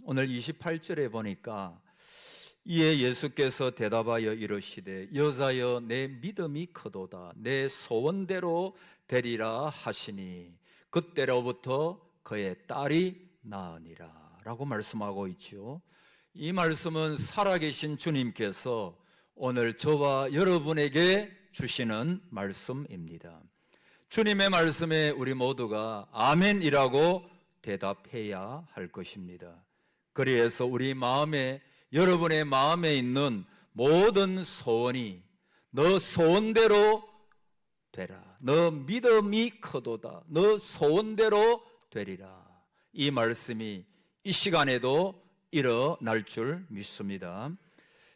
오늘 28절에 보니까 이에 예수께서 대답하여 이르시되 여자여 내 믿음이 크도다 내 소원대로 되리라 하시니 그때로부터 그의 딸이 나으니라 라고 말씀하고 있죠. 이 말씀은 살아계신 주님께서 오늘 저와 여러분에게 주시는 말씀입니다. 주님의 말씀에 우리 모두가 아멘이라고 대답해야 할 것입니다. 그래서 우리 마음에, 여러분의 마음에 있는 모든 소원이 너 소원대로 되라, 너 믿음이 크도다, 너 소원대로 되리라, 이 말씀이 이 시간에도 일어날 줄 믿습니다.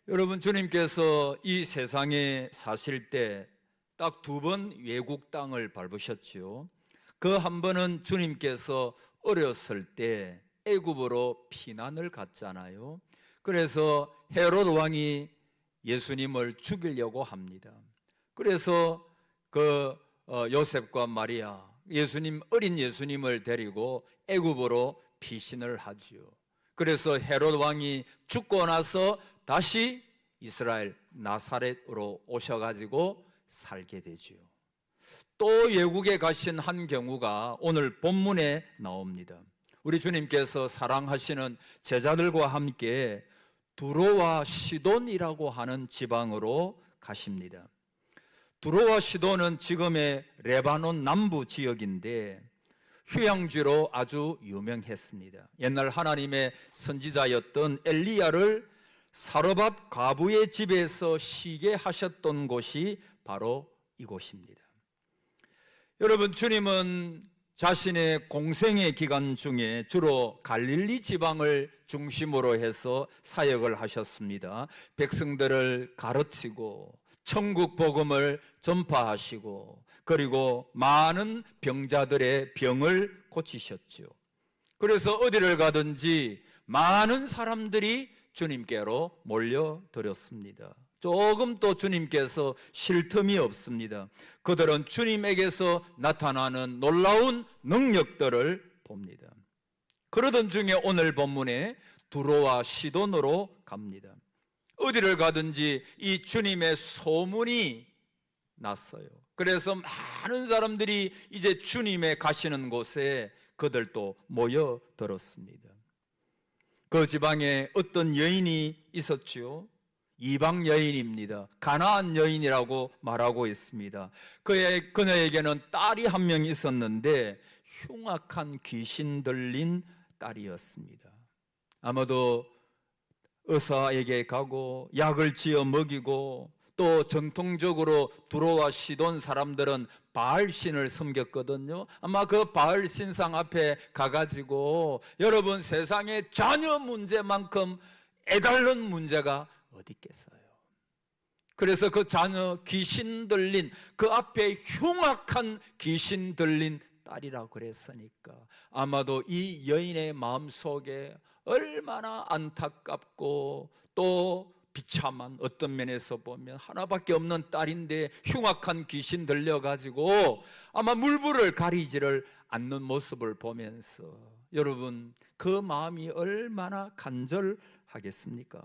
여러분, 주님께서 이 세상에 사실 때 딱 2번 외국 땅을 밟으셨지요. 그 한 번은 주님께서 어렸을 때 애굽으로 피난을 갔잖아요. 그래서 헤롯 왕이 예수님을 죽이려고 합니다. 그래서 요셉과 마리아, 어린 예수님을 데리고 애굽으로 피신을 하지요. 그래서 헤롯 왕이 죽고 나서 다시 이스라엘 나사렛으로 오셔가지고 살게 되지요. 또 외국에 가신 한 경우가 오늘 본문에 나옵니다. 우리 주님께서 사랑하시는 제자들과 함께 두로와 시돈이라고 하는 지방으로 가십니다. 두로와 시돈은 지금의 레바논 남부 지역인데 휴양지로 아주 유명했습니다. 옛날 하나님의 선지자였던 엘리야를 사르밧 과부의 집에서 쉬게 하셨던 곳이 바로 이곳입니다. 여러분, 주님은 자신의 공생의 기간 중에 주로 갈릴리 지방을 중심으로 해서 사역을 하셨습니다. 백성들을 가르치고 천국 복음을 전파하시고 그리고 많은 병자들의 병을 고치셨죠. 그래서 어디를 가든지 많은 사람들이 주님께로 몰려들었습니다. 조금 또 주님께서 쉴 틈이 없습니다. 그들은 주님에게서 나타나는 놀라운 능력들을 봅니다. 그러던 중에 오늘 본문에 두로와 시돈으로 갑니다. 어디를 가든지 이 주님의 소문이 났어요. 그래서 많은 사람들이 이제 주님의 가시는 곳에 그들도 모여들었습니다. 그 지방에 어떤 여인이 있었지요. 이방 여인입니다. 가나안 여인이라고 말하고 있습니다. 그녀에게는 딸이 한 명 있었는데 흉악한 귀신 들린 딸이었습니다. 아마도 의사에게 가고 약을 지어 먹이고 또 전통적으로 두로와 시돈 사람들은 바알신을 섬겼거든요. 아마 그 바알신상 앞에 가가지고 여러분, 세상에 자녀 문제만큼 애달른 문제가 어디 있겠어요. 그래서 그 자녀 귀신 들린, 그 앞에 흉악한 귀신 들린 딸이라고 그랬으니까 아마도 이 여인의 마음속에 얼마나 안타깝고 또 비참한, 어떤 면에서 보면 하나밖에 없는 딸인데 흉악한 귀신 들려가지고 아마 물불을 가리지를 않는 모습을 보면서 여러분, 그 마음이 얼마나 간절하겠습니까?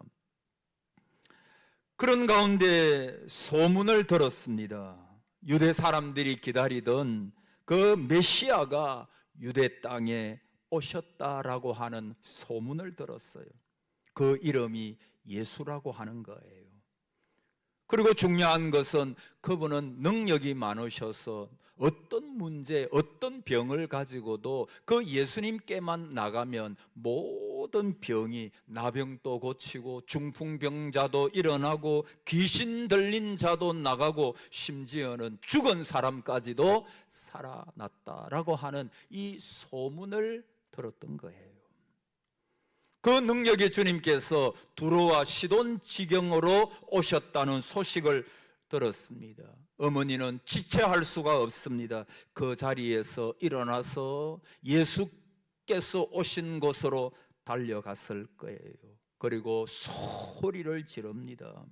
그런 가운데 소문을 들었습니다. 유대 사람들이 기다리던 그 메시아가 유대 땅에 오셨다라고 하는 소문을 들었어요. 그 이름이 예수라고 하는 거예요. 그리고 중요한 것은 그분은 능력이 많으셔서 어떤 문제, 어떤 병을 가지고도 그 예수님께만 나가면 모든 병이, 나병도 고치고 중풍병자도 일어나고 귀신 들린 자도 나가고 심지어는 죽은 사람까지도 살아났다라고 하는 이 소문을 들었던 거예요. 그 능력의 주님께서 두로와 시돈 지경으로 오셨다는 소식을 들었습니다. 어머니는 지체할 수가 없습니다. 그 자리에서 일어나서 예수께서 오신 곳으로 달려갔을 거예요. 그리고 소리를 지릅니다.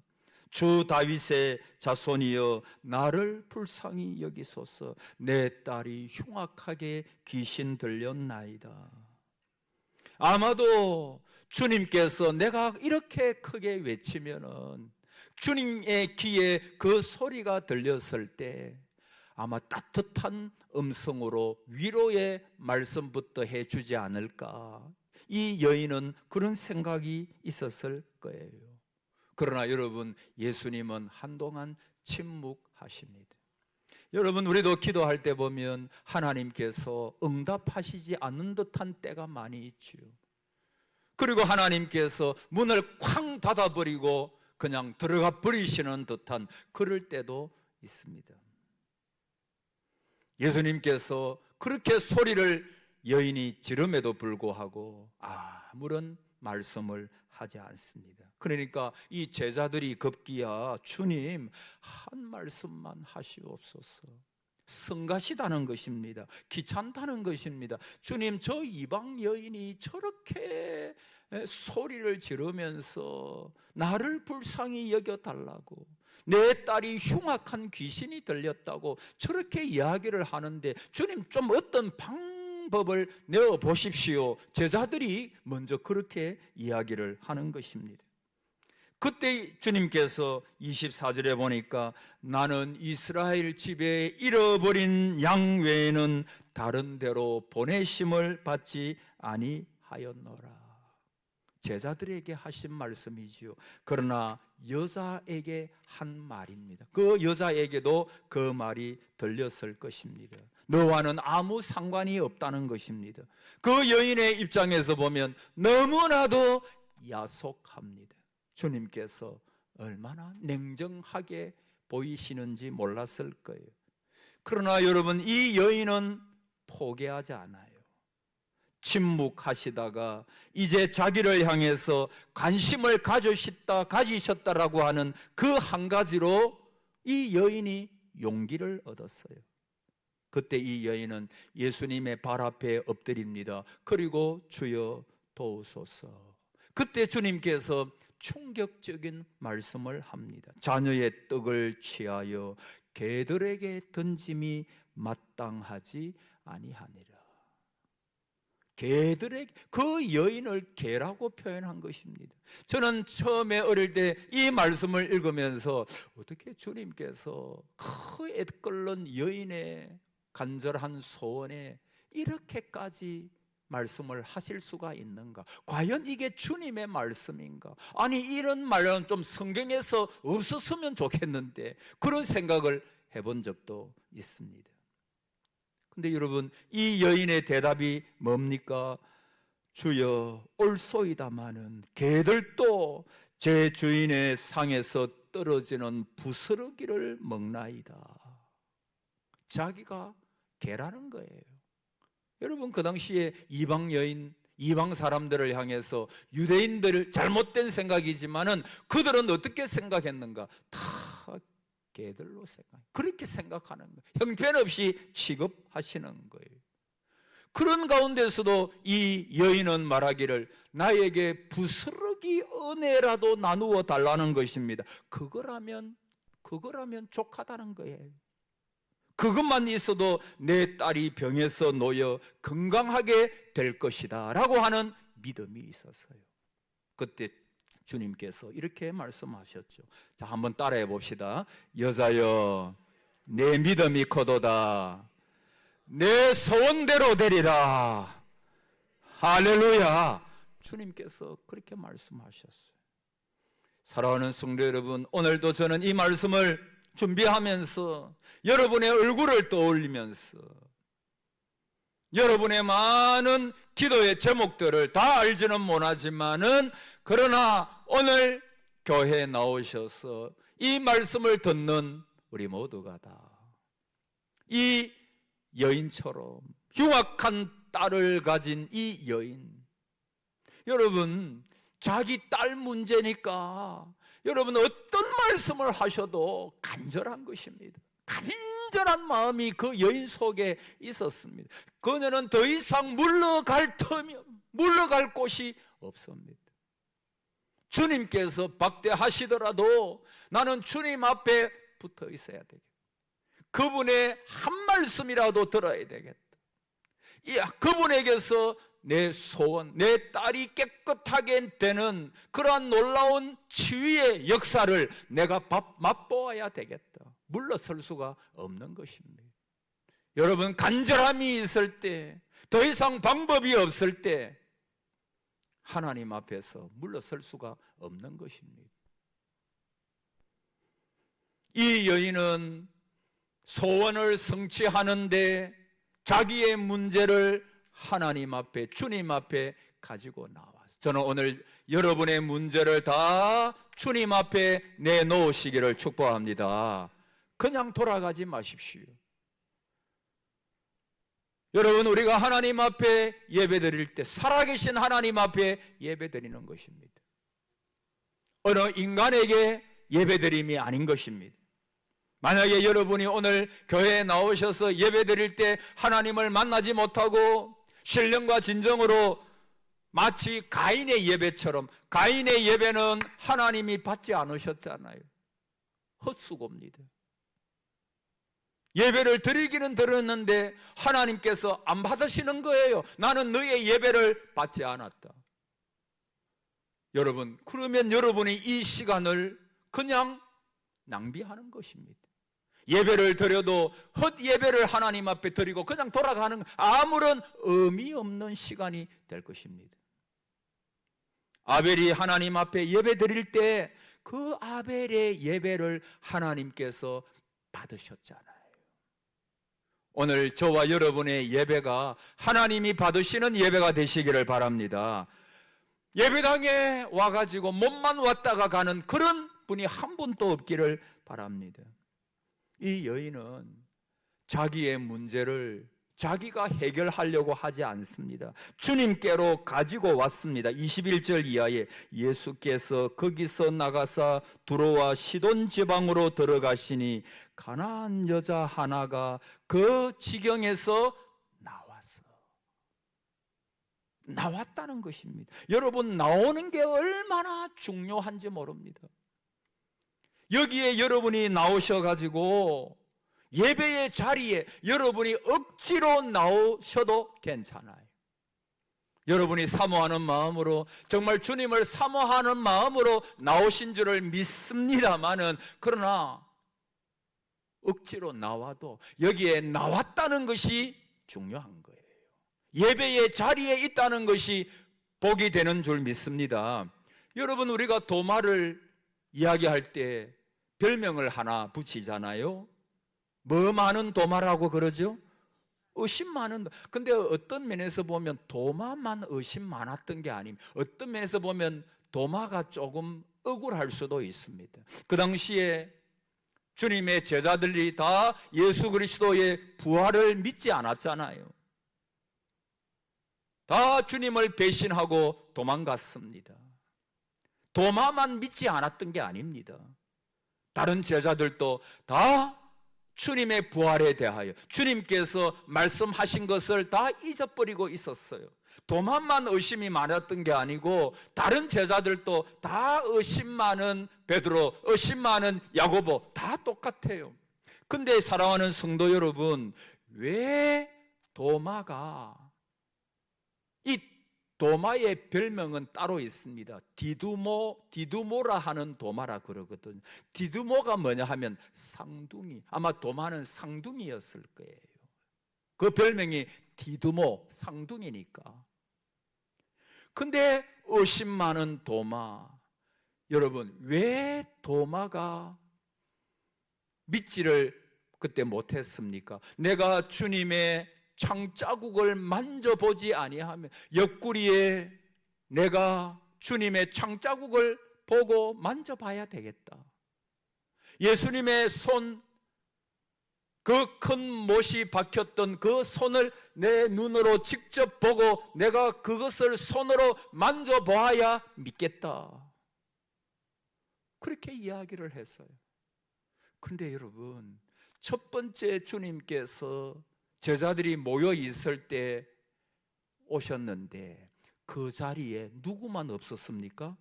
주 다윗의 자손이여 나를 불쌍히 여기소서. 내 딸이 흉악하게 귀신 들렸나이다. 아마도 주님께서 내가 이렇게 크게 외치면은 주님의 귀에 그 소리가 들렸을 때 아마 따뜻한 음성으로 위로의 말씀부터 해주지 않을까. 이 여인은 그런 생각이 있었을 거예요. 그러나 여러분, 예수님은 한동안 침묵하십니다. 여러분, 우리도 기도할 때 보면 하나님께서 응답하시지 않는 듯한 때가 많이 있지요. 그리고 하나님께서 문을 쾅 닫아버리고 그냥 들어가 버리시는 듯한 그럴 때도 있습니다. 예수님께서 그렇게 소리를 여인이 지름에도 불구하고 아무런 말씀을 하지 않습니다. 그러니까 이 제자들이 급기야 주님 한 말씀만 하시옵소서. 성가시다는 것입니다. 귀찮다는 것입니다. 주님, 저 이방 여인이 저렇게 소리를 지르면서 나를 불쌍히 여겨달라고, 내 딸이 흉악한 귀신이 들렸다고 저렇게 이야기를 하는데 주님 좀 어떤 방법을 내어 보십시오. 제자들이 먼저 그렇게 이야기를 하는 것입니다. 그때 주님께서 24절에 보니까 나는 이스라엘 집에 잃어버린 양 외에는 다른 데로 보내심을 받지 아니하였노라. 제자들에게 하신 말씀이지요. 그러나 여자에게 한 말입니다. 그 여자에게도 그 말이 들렸을 것입니다. 너와는 아무 상관이 없다는 것입니다. 그 여인의 입장에서 보면 너무나도 야속합니다. 주님께서 얼마나 냉정하게 보이시는지 몰랐을 거예요. 그러나 여러분, 이 여인은 포기하지 않아요. 침묵하시다가 이제 자기를 향해서 관심을 가지셨다라고 하는 그 한 가지로 이 여인이 용기를 얻었어요. 그때 이 여인은 예수님의 발 앞에 엎드립니다. 그리고 주여 도우소서. 그때 주님께서 충격적인 말씀을 합니다. 자녀의 떡을 취하여 개들에게 던짐이 마땅하지 아니하니라. 개들에게, 그 여인을 개라고 표현한 것입니다. 저는 처음에 어릴 때 이 말씀을 읽으면서 어떻게 주님께서 그 애끓는 여인의 간절한 소원에 이렇게까지 말씀을 하실 수가 있는가? 과연 이게 주님의 말씀인가? 아니, 이런 말은 좀 성경에서 없었으면 좋겠는데 그런 생각을 해본 적도 있습니다. 근데 여러분, 이 여인의 대답이 뭡니까? 주여, 옳소이다마는 개들도 제 주인의 상에서 떨어지는 부스러기를 먹나이다. 자기가 개라는 거예요. 여러분, 그 당시에 이방 여인, 이방 사람들을 향해서 유대인들 잘못된 생각이지만은 그들은 어떻게 생각했는가? 다 개들로 그렇게 생각하는 거예요. 형편없이 취급하시는 거예요. 그런 가운데서도 이 여인은 말하기를 나에게 부스러기 은혜라도 나누어 달라는 것입니다. 그거라면 족하다는 거예요. 그것만 있어도 내 딸이 병에서 놓여 건강하게 될 것이다 라고 하는 믿음이 있었어요. 그때 주님께서 이렇게 말씀하셨죠. 자, 한번 따라해 봅시다. 여자여, 내 믿음이 커도다. 내 소원대로 되리라. 할렐루야. 주님께서 그렇게 말씀하셨어요. 사랑하는 성도 여러분, 오늘도 저는 이 말씀을 준비하면서 여러분의 얼굴을 떠올리면서 여러분의 많은 기도의 제목들을 다 알지는 못하지만은 그러나 오늘 교회에 나오셔서 이 말씀을 듣는 우리 모두가 다 이 여인처럼 흉악한 딸을 가진 이 여인, 여러분, 자기 딸 문제니까 여러분 어떤 말씀을 하셔도 간절한 것입니다. 간절한 마음이 그 여인 속에 있었습니다. 그녀는 더 이상 물러갈 곳이 없습니다. 주님께서 박대하시더라도 나는 주님 앞에 붙어 있어야 되겠다. 그분의 한 말씀이라도 들어야 되겠다. 그분에게서 내 소원, 내 딸이 깨끗하게 되는 그러한 놀라운 치유의 역사를 내가 맛보아야 되겠다. 물러설 수가 없는 것입니다. 여러분, 간절함이 있을 때, 더 이상 방법이 없을 때 하나님 앞에서 물러설 수가 없는 것입니다. 이 여인은 소원을 성취하는데 자기의 문제를 하나님 앞에, 주님 앞에 가지고 나왔어요. 저는 오늘 여러분의 문제를 다 주님 앞에 내놓으시기를 축복합니다. 그냥 돌아가지 마십시오. 여러분, 우리가 하나님 앞에 예배드릴 때 살아계신 하나님 앞에 예배드리는 것입니다. 어느 인간에게 예배드림이 아닌 것입니다. 만약에 여러분이 오늘 교회에 나오셔서 예배드릴 때 하나님을 만나지 못하고 신령과 진정으로 마치 가인의 예배처럼, 가인의 예배는 하나님이 받지 않으셨잖아요. 헛수고입니다. 예배를 드리기는 들었는데 하나님께서 안 받으시는 거예요. 나는 너의 예배를 받지 않았다. 여러분, 그러면 여러분이 이 시간을 그냥 낭비하는 것입니다. 예배를 드려도 헛 예배를 하나님 앞에 드리고 그냥 돌아가는 아무런 의미 없는 시간이 될 것입니다. 아벨이 하나님 앞에 예배 드릴 때 그 아벨의 예배를 하나님께서 받으셨잖아요. 오늘 저와 여러분의 예배가 하나님이 받으시는 예배가 되시기를 바랍니다. 예배당에 와가지고 몸만 왔다가 가는 그런 분이 한 분도 없기를 바랍니다. 이 여인은 자기의 문제를 자기가 해결하려고 하지 않습니다. 주님께로 가지고 왔습니다. 21절 이하에 예수께서 거기서 나가사 두로와 시돈 지방으로 들어가시니 가나안 여자 하나가 그 지경에서 나왔다는 것입니다. 여러분, 나오는 게 얼마나 중요한지 모릅니다. 여기에 여러분이 나오셔가지고 예배의 자리에 여러분이 억지로 나오셔도 괜찮아요. 여러분이 사모하는 마음으로, 정말 주님을 사모하는 마음으로 나오신 줄을 믿습니다마는, 그러나 억지로 나와도 여기에 나왔다는 것이 중요한 거예요. 예배의 자리에 있다는 것이 복이 되는 줄 믿습니다. 여러분, 우리가 도마를 이야기할 때 별명을 하나 붙이잖아요. 뭐 많은 도마라고 그러죠? 의심 많은. 근데 어떤 면에서 보면 도마만 의심 많았던 게 아닙니다. 어떤 면에서 보면 도마가 조금 억울할 수도 있습니다. 그 당시에 주님의 제자들이 다 예수 그리스도의 부활을 믿지 않았잖아요. 다 주님을 배신하고 도망갔습니다. 도마만 믿지 않았던 게 아닙니다. 다른 제자들도 다 주님의 부활에 대하여 주님께서 말씀하신 것을 다 잊어버리고 있었어요. 도마만 의심이 많았던 게 아니고 다른 제자들도 다 의심 많은 베드로, 의심 많은 야고보 다 똑같아요. 근데 사랑하는 성도 여러분, 왜 도마가, 이 도마의 별명은 따로 있습니다. 디두모라 하는 도마라 그러거든요. 디두모가 뭐냐 하면 쌍둥이. 아마 도마는 쌍둥이였을 거예요. 그 별명이 디두모, 쌍둥이니까. 근데 의심 많은 도마, 여러분, 왜 도마가 믿지를 그때 못했습니까? 내가 주님의 창자국을 만져보지 아니하면, 옆구리에 내가 주님의 창자국을 보고 만져봐야 되겠다. 예수님의 손, 그 큰 못이 박혔던 그 손을 내 눈으로 직접 보고 내가 그것을 손으로 만져보아야 믿겠다. 그렇게 이야기를 했어요. 그런데 여러분, 첫 번째 주님께서 제자들이 모여 있을 때 오셨는데 그 자리에 누구만 없었습니까?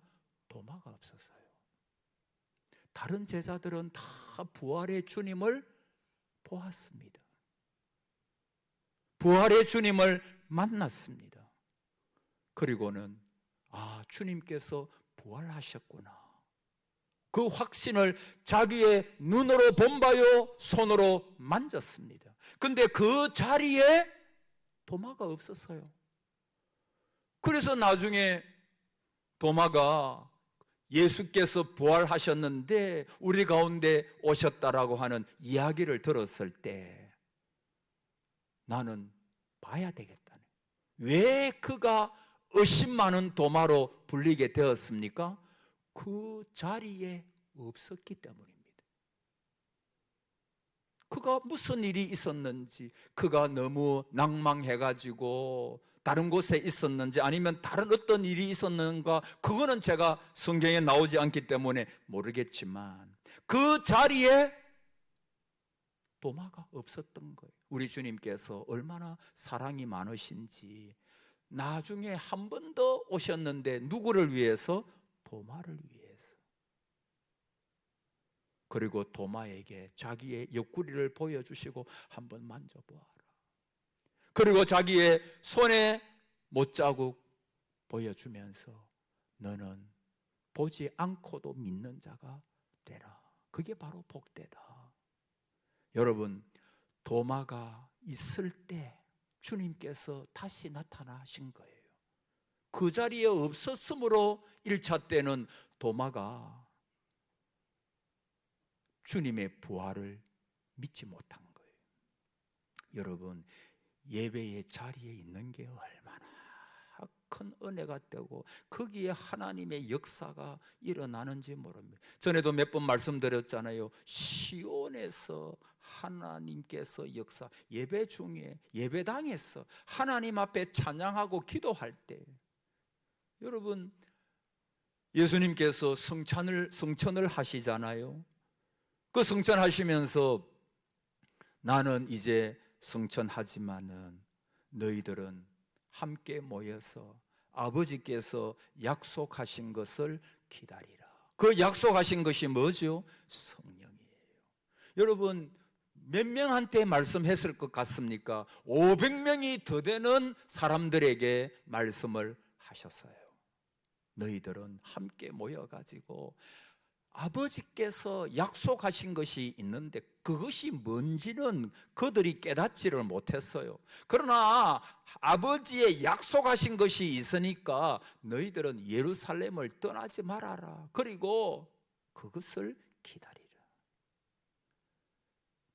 도마가 없었어요. 다른 제자들은 다 부활의 주님을 보았습니다. 부활의 주님을 만났습니다. 그리고는 주님께서 부활하셨구나, 그 확신을 자기의 눈으로 본바요 손으로 만졌습니다. 근데 그 자리에 도마가 없었어요. 그래서 나중에 도마가 예수께서 부활하셨는데 우리 가운데 오셨다라고 하는 이야기를 들었을 때 나는 봐야 되겠다네. 왜 그가 의심 많은 도마로 불리게 되었습니까? 그 자리에 없었기 때문입니다. 그가 무슨 일이 있었는지, 그가 너무 낭망해가지고 다른 곳에 있었는지 아니면 다른 어떤 일이 있었는가, 그거는 제가 성경에 나오지 않기 때문에 모르겠지만 그 자리에 도마가 없었던 거예요. 우리 주님께서 얼마나 사랑이 많으신지 나중에 한 번 더 오셨는데 누구를 위해서? 도마를 위해서. 그리고 도마에게 자기의 옆구리를 보여주시고 한번 만져보아라. 그리고 자기의 손에 못자국 보여주면서 너는 보지 않고도 믿는 자가 되라. 그게 바로 복되다. 여러분, 도마가 있을 때 주님께서 다시 나타나신 거예요. 그 자리에 없었으므로 1차 때는 도마가 주님의 부활을 믿지 못한 거예요. 여러분, 예배의 자리에 있는 게 얼마나 큰 은혜가 되고 거기에 하나님의 역사가 일어나는지 모릅니다. 전에도 몇 번 말씀드렸잖아요. 시온에서 하나님께서 역사, 예배 중에 예배당에서 하나님 앞에 찬양하고 기도할 때, 여러분, 예수님께서 성천을 하시잖아요. 그 성천하시면서 나는 이제 성천하지만은 너희들은 함께 모여서 아버지께서 약속하신 것을 기다리라. 그 약속하신 것이 뭐죠? 성령이에요. 여러분, 몇 명한테 말씀했을 것 같습니까? 500명이 더 되는 사람들에게 말씀을 하셨어요. 너희들은 함께 모여가지고 아버지께서 약속하신 것이 있는데 그것이 뭔지는 그들이 깨닫지를 못했어요. 그러나 아버지의 약속하신 것이 있으니까 너희들은 예루살렘을 떠나지 말아라. 그리고 그것을 기다리라.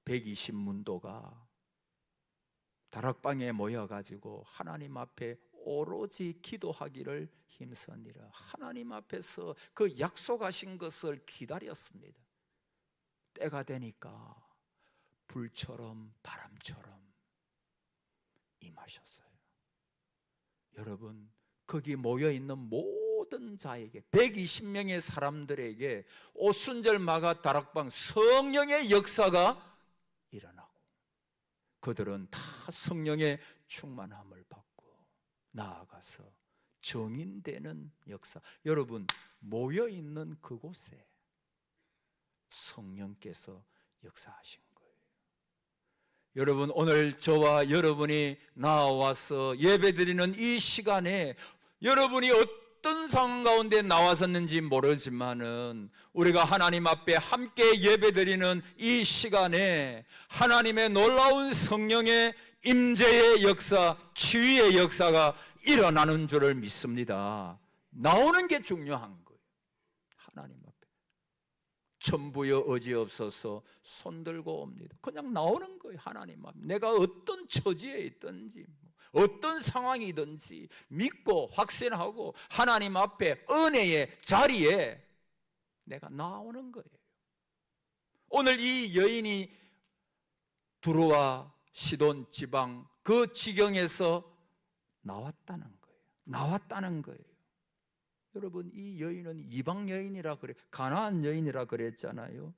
120문도가 다락방에 모여가지고 하나님 앞에 오로지 기도하기를 힘쓰니라. 하나님 앞에서 그 약속하신 것을 기다렸습니다. 때가 되니까 불처럼 바람처럼 임하셨어요. 여러분, 거기 모여있는 모든 자에게, 120명의 사람들에게 오순절마가 다락방 성령의 역사가 일어나고 그들은 다 성령의 충만함을 받고 나아가서 정인되는 역사. 여러분, 모여있는 그곳에 성령께서 역사하신 거예요. 여러분, 오늘 저와 여러분이 나와서 예배드리는 이 시간에 여러분이 어떤 상황 가운데 나왔었는지 모르지만은 우리가 하나님 앞에 함께 예배드리는 이 시간에 하나님의 놀라운 성령의 임재의 역사, 치유의 역사가 일어나는 줄을 믿습니다. 나오는 게 중요한 거예요. 하나님 앞에 천부여 어지없어서 손들고 옵니다. 그냥 나오는 거예요. 하나님 앞에 내가 어떤 처지에 있든지 어떤 상황이든지 믿고 확신하고 하나님 앞에 은혜의 자리에 내가 나오는 거예요. 오늘 이 여인이 두로와 시돈 지방 그 지경에서 나왔다는 거예요. 나왔다는 거예요. 여러분, 이 여인은 이방 여인이라 그래, 가나안 여인이라 그랬잖아요.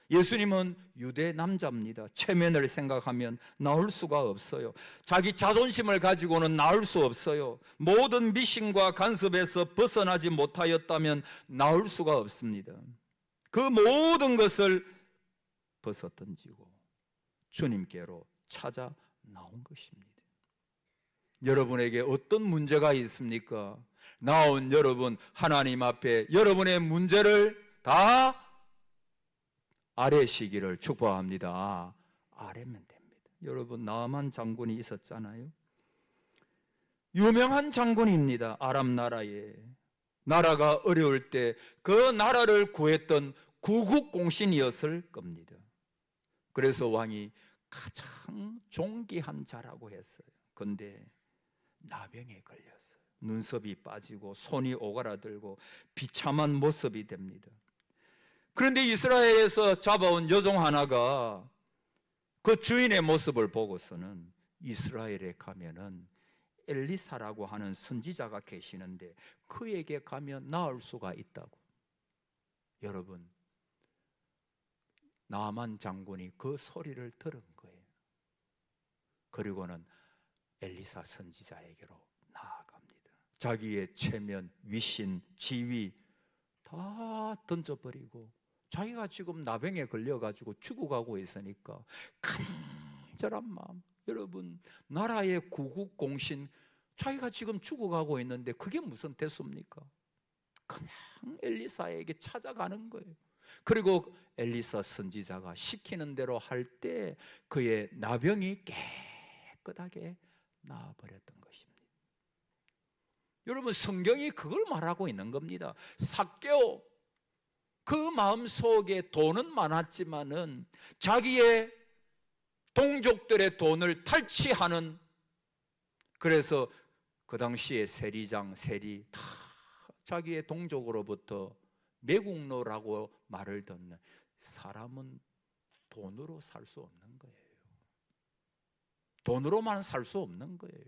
예수님은 유대 남자입니다. 체면을 생각하면 나올 수가 없어요. 자기 자존심을 가지고는 나올 수 없어요. 모든 미신과 간섭에서 벗어나지 못하였다면 나올 수가 없습니다. 그 모든 것을 벗어던지고 주님께로 찾아 나온 것입니다. 여러분에게 어떤 문제가 있습니까? 나온 여러분, 하나님 앞에 여러분의 문제를 다 아뢰시기를 축복합니다. 아뢰면 됩니다. 여러분, 나만 장군이 있었잖아요. 유명한 장군입니다. 아람 나라에. 나라가 어려울 때 그 나라를 구했던 구국공신이었을 겁니다. 그래서 왕이 가장 존귀한 자라고 했어요. 그런데 나병에 걸렸어요. 눈썹이 빠지고 손이 오그라들고 비참한 모습이 됩니다. 그런데 이스라엘에서 잡아온 여종 하나가 그 주인의 모습을 보고서는 이스라엘에 가면은 엘리사라고 하는 선지자가 계시는데 그에게 가면 나을 수가 있다고. 여러분, 나만 장군이 그 소리를 들은 거예요. 그리고는 엘리사 선지자에게로 나아갑니다. 자기의 체면, 위신, 지위 다 던져버리고 자기가 지금 나병에 걸려가지고 죽어가고 있으니까 간절한 마음. 여러분, 나라의 구국공신, 자기가 지금 죽어가고 있는데 그게 무슨 대수입니까? 그냥 엘리사에게 찾아가는 거예요. 그리고 엘리사 선지자가 시키는 대로 할 때 그의 나병이 깨끗하게 나아버렸던 것입니다. 여러분, 성경이 그걸 말하고 있는 겁니다. 삭개오, 그 마음속에 돈은 많았지만은 자기의 동족들의 돈을 탈취하는, 그래서 그 당시에 세리장, 세리 다 자기의 동족으로부터 매국노라고 말을 듣는 사람은 돈으로 살 수 없는 거예요. 돈으로만 살 수 없는 거예요.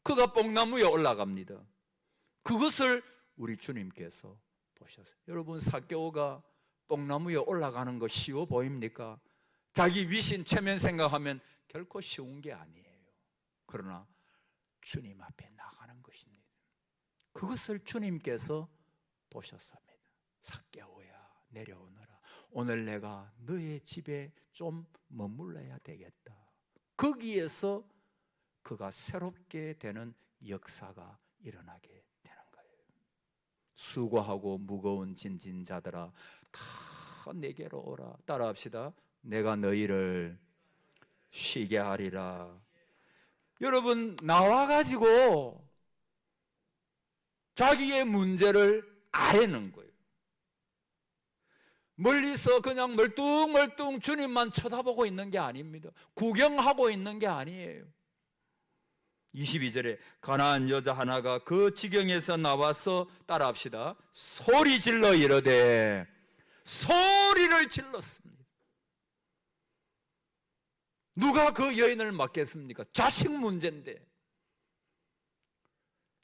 그가 뽕나무에 올라갑니다. 그것을 우리 주님께서 보셨어요. 여러분, 삭개오가 뽕나무에 올라가는 거 쉬워 보입니까? 자기 위신, 체면 생각하면 결코 쉬운 게 아니에요. 그러나 주님 앞에 나가는 것입니다. 그것을 주님께서 보셨습니다. 삭개오야, 내려오너라. 오늘 내가 너의 집에 좀 머물러야 되겠다. 거기에서 그가 새롭게 되는 역사가 일어나게 되는 거예요. 수고하고 무거운 짐진 자들아 다 내게로 오라. 따라합시다. 내가 너희를 쉬게 하리라. 여러분, 나와가지고 자기의 문제를 아뢰는 거예요. 멀리서 그냥 멀뚱멀뚱 주님만 쳐다보고 있는 게 아닙니다. 구경하고 있는 게 아니에요. 22절에 가나안 여자 하나가 그 지경에서 나와서, 따라합시다, 소리 질러 이르되, 소리를 질렀습니다. 누가 그 여인을 맡겠습니까? 자식 문제인데,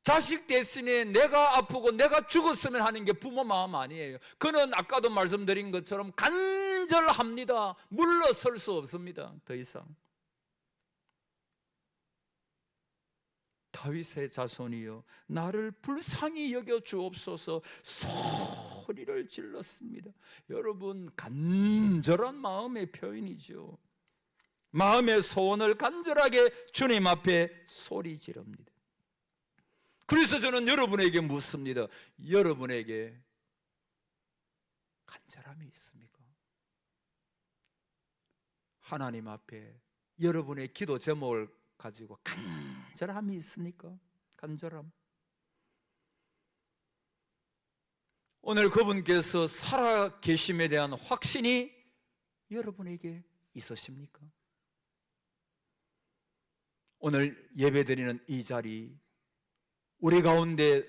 자식 대신에 내가 아프고 내가 죽었으면 하는 게 부모 마음 아니에요. 그는 아까도 말씀드린 것처럼 간절합니다. 물러설 수 없습니다. 더 이상. 다윗의 자손이여 나를 불쌍히 여겨 주옵소서. 소리를 질렀습니다. 여러분, 간절한 마음의 표현이죠. 마음의 소원을 간절하게 주님 앞에 소리 지릅니다. 그래서 저는 여러분에게 묻습니다. 여러분에게 간절함이 있습니까? 하나님 앞에 여러분의 기도 제목을 가지고 간절함이 있습니까? 간절함. 오늘 그분께서 살아 계심에 대한 확신이 여러분에게 있으십니까? 오늘 예배드리는 이 자리, 우리 가운데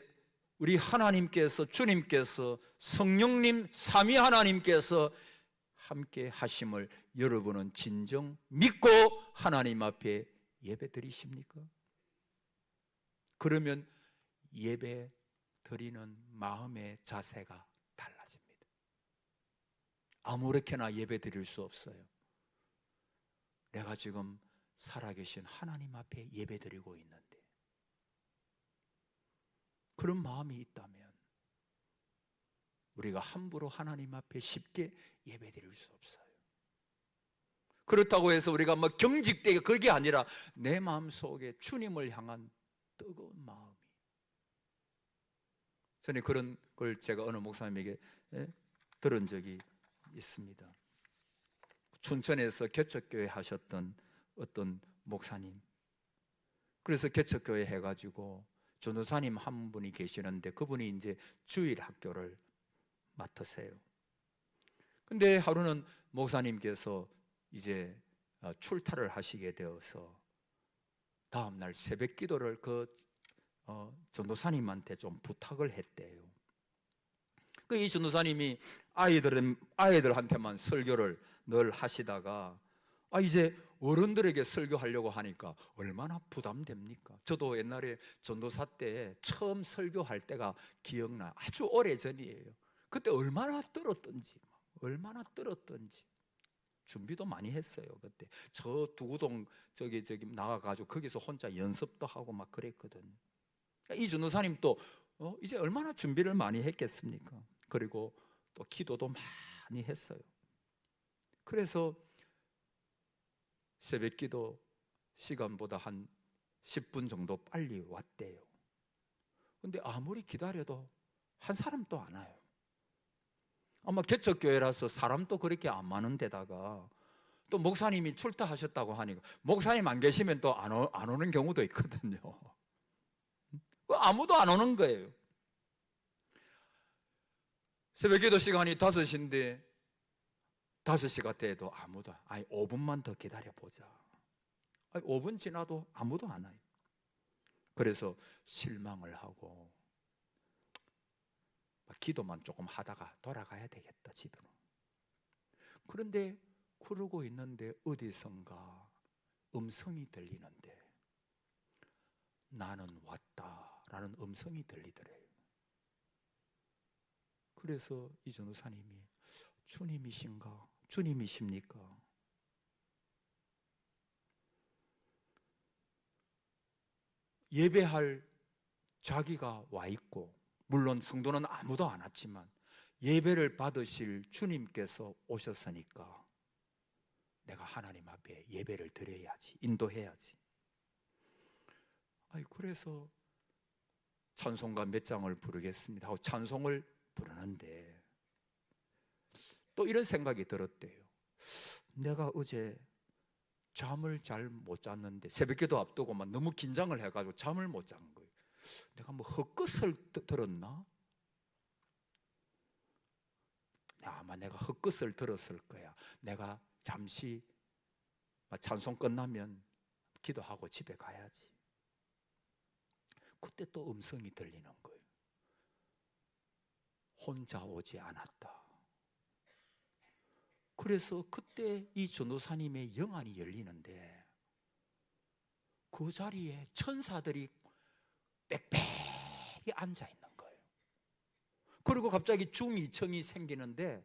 우리 하나님께서, 주님께서, 성령님 삼위 하나님께서 함께 하심을 여러분은 진정 믿고 하나님 앞에 예배 드리십니까? 그러면 예배 드리는 마음의 자세가 달라집니다. 아무렇게나 예배 드릴 수 없어요. 내가 지금 살아계신 하나님 앞에 예배 드리고 있는데, 그런 마음이 있다면 우리가 함부로 하나님 앞에 쉽게 예배 드릴 수 없어요. 그렇다고 해서 우리가 뭐 경직되게, 그게 아니라 내 마음속에 주님을 향한 뜨거운 마음이. 저는 그런 걸 제가 어느 목사님에게 들은 적이 있습니다. 춘천에서 개척교회 하셨던 어떤 목사님, 그래서 개척교회 해가지고 전도사님 한 분이 계시는데 그분이 이제 주일 학교를 맡으세요. 근데 하루는 목사님께서 이제 출타를 하시게 되어서 다음날 새벽 기도를 전도사님한테 좀 부탁을 했대요. 이 전도사님이 아이들한테만 설교를 늘 하시다가 이제 어른들에게 설교하려고 하니까 얼마나 부담됩니까? 저도 옛날에 전도사 때 처음 설교할 때가 기억나요. 아주 오래전이에요. 그때 얼마나 떨었던지 준비도 많이 했어요. 그때 저 두구동 저기 나가가지고 거기서 혼자 연습도 하고 막 그랬거든. 이 전도사님 또 이제 얼마나 준비를 많이 했겠습니까? 그리고 또 기도도 많이 했어요. 그래서 새벽 기도 시간보다 한 10분 정도 빨리 왔대요. 근데 아무리 기다려도 한 사람도 안 와요. 아마 개척교회라서 사람도 그렇게 안 많은 데다가 또 목사님이 출타하셨다고 하니까 목사님 안 계시면 또 안 오는 경우도 있거든요. 아무도 안 오는 거예요. 새벽 기도 시간이 5시인데 5시가 돼도 아무도, 5분만 더 기다려보자. 5분 지나도 아무도 안 와요. 그래서 실망을 하고 기도만 조금 하다가 돌아가야 되겠다, 집으로. 그런데 그러고 있는데 어디선가 음성이 들리는데 나는 왔다라는 음성이 들리더래요. 그래서 이 전도사님이 주님이십니까? 예배할 자기가 와 있고, 물론 성도는 아무도 안 왔지만 예배를 받으실 주님께서 오셨으니까 내가 하나님 앞에 예배를 드려야지, 인도해야지. 그래서 찬송가 몇 장을 부르겠습니다 하고 찬송을 부르는데 또 이런 생각이 들었대요. 내가 어제 잠을 잘 못 잤는데, 새벽기도 앞두고 막 너무 긴장을 해가지고 잠을 못 잔 거예요. 내가 뭐 헛것을 들었나? 아마 내가 헛것을 들었을 거야. 내가 잠시 찬송 끝나면 기도하고 집에 가야지. 그때 또 음성이 들리는 거예요. 혼자 오지 않았다. 그래서 그때 이 전도사님의 영안이 열리는데 그 자리에 천사들이 빽빽히 앉아 있는 거예요. 그리고 갑자기 중2층이 생기는데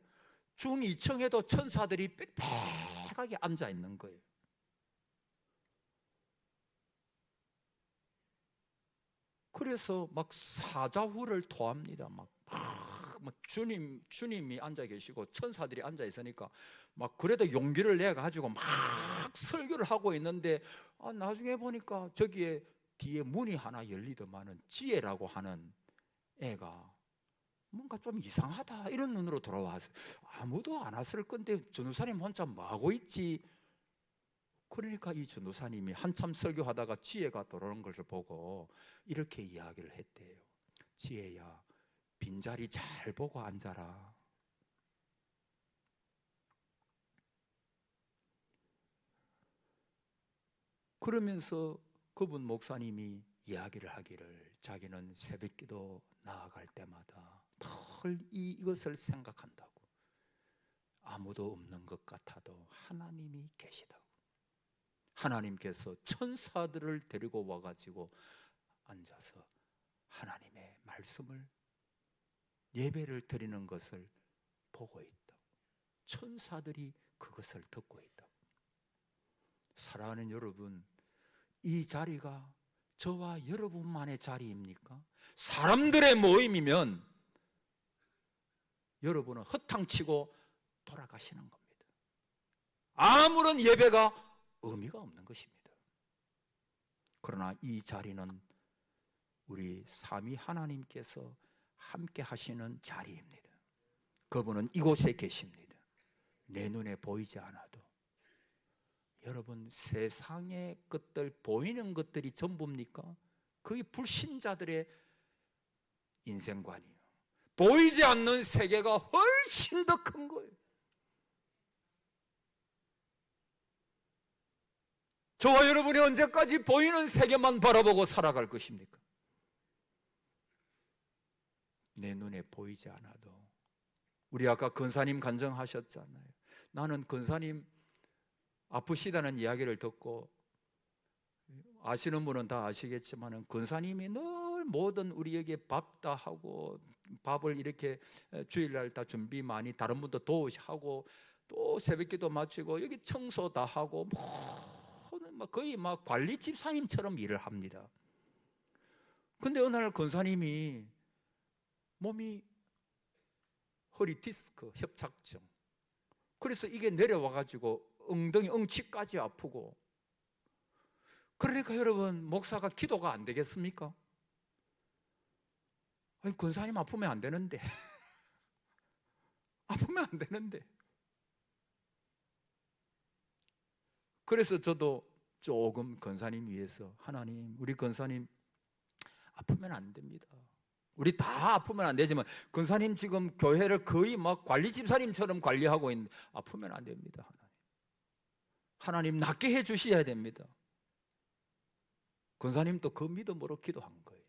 중2층에도 천사들이 빽빽하게 앉아 있는 거예요. 그래서 막 사자후를 토합니다. 막 주님이 앉아 계시고 천사들이 앉아 있으니까 막 그래도 용기를 내 가지고 막 설교를 하고 있는데 나중에 보니까 저기에 뒤에 문이 하나 열리더만은 지혜라고 하는 애가 뭔가 좀 이상하다 이런 눈으로 돌아와서 아무도 안 왔을 건데 전도사님 혼자 뭐 하고 있지? 그러니까 이 전도사님이 한참 설교하다가 지혜가 들어오는 것을 보고 이렇게 이야기를 했대요. 지혜야, 빈자리 잘 보고 앉아라. 그러면서 그분 목사님이 이야기를 하기를 자기는 새벽기도 나아갈 때마다 늘 이것을 생각한다고. 아무도 없는 것 같아도 하나님이 계시다고. 하나님께서 천사들을 데리고 와가지고 앉아서 하나님의 말씀을 예배를 드리는 것을 보고 있다. 천사들이 그것을 듣고 있다. 사랑하는 여러분, 이 자리가 저와 여러분만의 자리입니까? 사람들의 모임이면 여러분은 허탕치고 돌아가시는 겁니다. 아무런 예배가 의미가 없는 것입니다. 그러나 이 자리는 우리 삼위 하나님께서 함께 하시는 자리입니다. 그분은 이곳에 계십니다. 내 눈에 보이지 않아도. 여러분, 세상의 것들, 보이는 것들이 전부입니까? 그게 불신자들의 인생관이에요. 보이지 않는 세계가 훨씬 더 큰 거예요. 저와 여러분이 언제까지 보이는 세계만 바라보고 살아갈 것입니까? 내 눈에 보이지 않아도. 우리 아까 권사님 간증하셨잖아요. 나는 권사님 아프시다는 이야기를 듣고, 아시는 분은 다 아시겠지만 권사님이 늘 모든 우리에게 밥 다 하고, 밥을 이렇게 주일날 다 준비 많이 다른 분도 도우시고, 또 새벽기도 마치고 여기 청소 다 하고, 거의 막 관리 집사님처럼 일을 합니다. 근데 어느 날 권사님이 몸이 허리 디스크 협착증, 그래서 이게 내려와가지고 엉덩이 엉치까지 아프고, 그러니까 여러분, 목사가 기도가 안 되겠습니까? 아니, 권사님 아프면 안 되는데 아프면 안 되는데. 그래서 저도 조금 권사님 위해서, 하나님, 우리 권사님 아프면 안 됩니다. 우리 다 아프면 안 되지만 권사님 지금 교회를 거의 막 관리 집사님처럼 관리하고 있는데 아프면 안 됩니다. 하나님 낫게 해 주셔야 됩니다. 권사님도 그 믿음으로 기도한 거예요.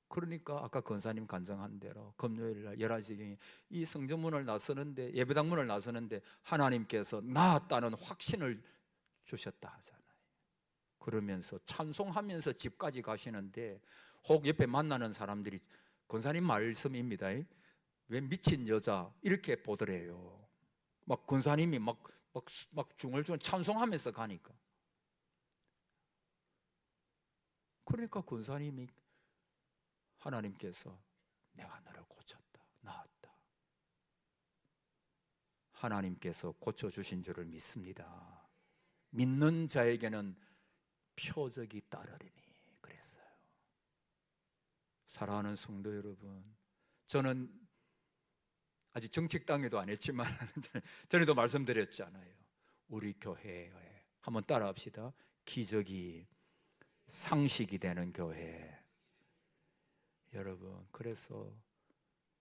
그러니까 아까 권사님 간증한 대로 금요일 날 11시경에 이 성전문을 나서는데, 예배당 문을 나서는데 하나님께서 나았다는 확신을 주셨다 하잖아요. 그러면서 찬송하면서 집까지 가시는데 혹 옆에 만나는 사람들이 권사님 말씀입니다. 왜 미친 여자 이렇게 보더래요. 막 권사님이 막 중얼중얼 찬송하면서 가니까. 그러니까 권사님이, 하나님께서 내가 너를 고쳤다, 나았다. 하나님께서 고쳐주신 줄을 믿습니다. 믿는 자에게는 표적이 따르리니 그랬어요. 사랑하는 성도 여러분, 저는 아직 정책당에도 안 했지만 전에도 말씀드렸잖아요. 우리 교회에 한번 따라합시다. 기적이 상식이 되는 교회. 여러분, 그래서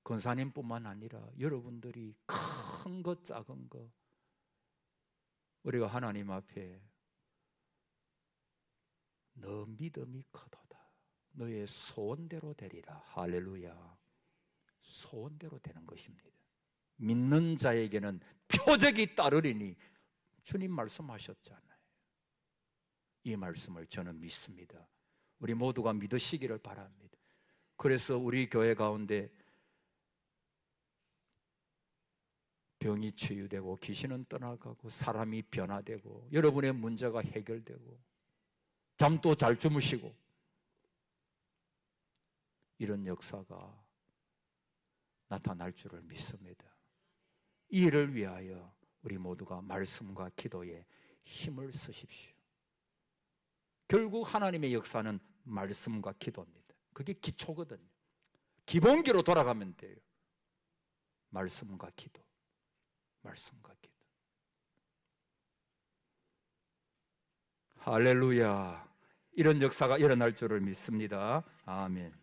권사님뿐만 아니라 여러분들이 큰 것 작은 것, 우리가 하나님 앞에 너 믿음이 크도다, 너의 소원대로 되리라. 할렐루야. 소원대로 되는 것입니다. 믿는 자에게는 표적이 따르리니 주님 말씀하셨잖아요. 이 말씀을 저는 믿습니다. 우리 모두가 믿으시기를 바랍니다. 그래서 우리 교회 가운데 병이 치유되고 귀신은 떠나가고 사람이 변화되고 여러분의 문제가 해결되고 잠도 잘 주무시고, 이런 역사가 나타날 줄을 믿습니다. 이 일을 위하여 우리 모두가 말씀과 기도에 힘을 쓰십시오. 결국 하나님의 역사는 말씀과 기도입니다. 그게 기초거든요. 기본기로 돌아가면 돼요. 말씀과 기도, 말씀과 기도. 할렐루야. 이런 역사가 일어날 줄을 믿습니다. 아멘.